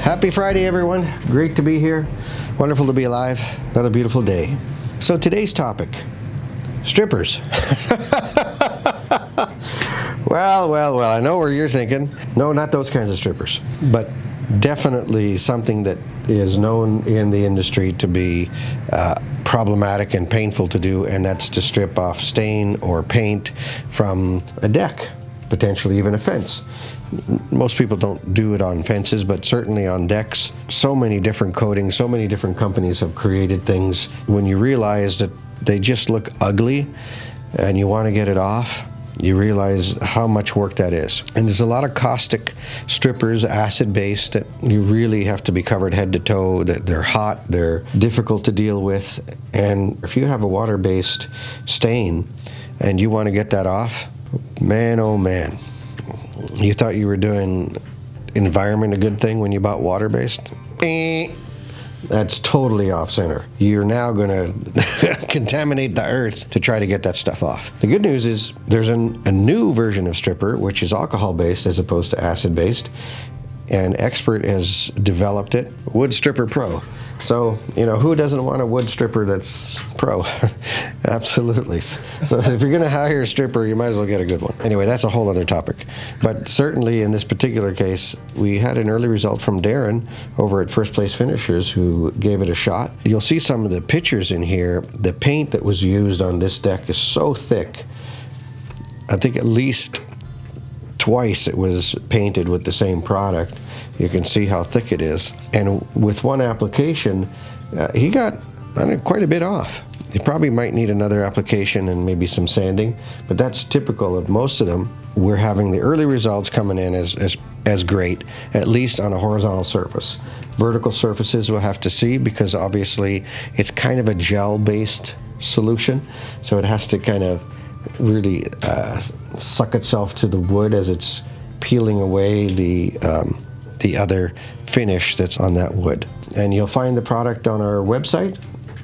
Happy Friday, everyone. Great to be here. Wonderful to be alive. Another beautiful day. So today's topic, strippers. Well, I know where you're thinking. No, not those kinds of strippers, but definitely something that is known in the industry to be problematic and painful to do, and that's to strip off stain or paint from a deck, potentially even a fence. Most people don't do it on fences, but certainly on decks. So many different coatings, so many different companies have created things. When you realize that they just look ugly and you want to get it off, you realize how much work that is. And there's a lot of caustic strippers, acid-based, that you really have to be covered head to toe. That they're hot, they're difficult to deal with. And if you have a water-based stain and you want to get that off, man, oh man. You thought you were doing environment a good thing when you bought water-based? That's totally off center. You're now going to contaminate the earth to try to get that stuff off. The good news is there's a new version of stripper, which is alcohol-based as opposed to acid-based. And Expert has developed it, Wood Stripper Pro. So, who doesn't want a wood stripper that's pro? Absolutely. So if you're going to hire a stripper, you might as well get a good one. Anyway, that's a whole other topic. But certainly in this particular case, we had an early result from Darren over at First Place Finishers, who gave it a shot. You'll see some of the pictures in here. The paint that was used on this deck is so thick. I think at least twice it was painted with the same product. You can see how thick it is. And with one application, he got quite a bit off. You probably might need another application and maybe some sanding, but that's typical of most of them. We're having the early results coming in as great, at least on a horizontal surface. Vertical surfaces we'll have to see, because obviously it's kind of a gel-based solution, so it has to kind of really suck itself to the wood as it's peeling away the other finish that's on that wood. And you'll find the product on our website,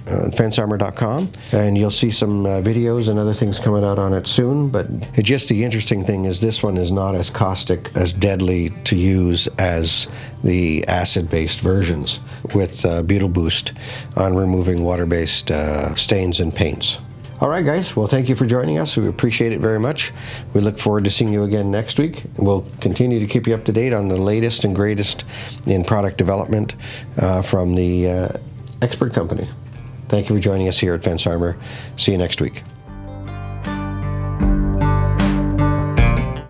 fencearmor.com, and you'll see some videos and other things coming out on it soon. But just the interesting thing is this one is not as caustic, as deadly to use as the acid-based versions, with Beetle Boost on removing water-based stains and paints. All right, guys. Well, thank you for joining us. We appreciate it very much. We look forward to seeing you again next week. We'll continue to keep you up to date on the latest and greatest in product development from the Expert Company. Thank you for joining us here at Fence Armor. See you next week.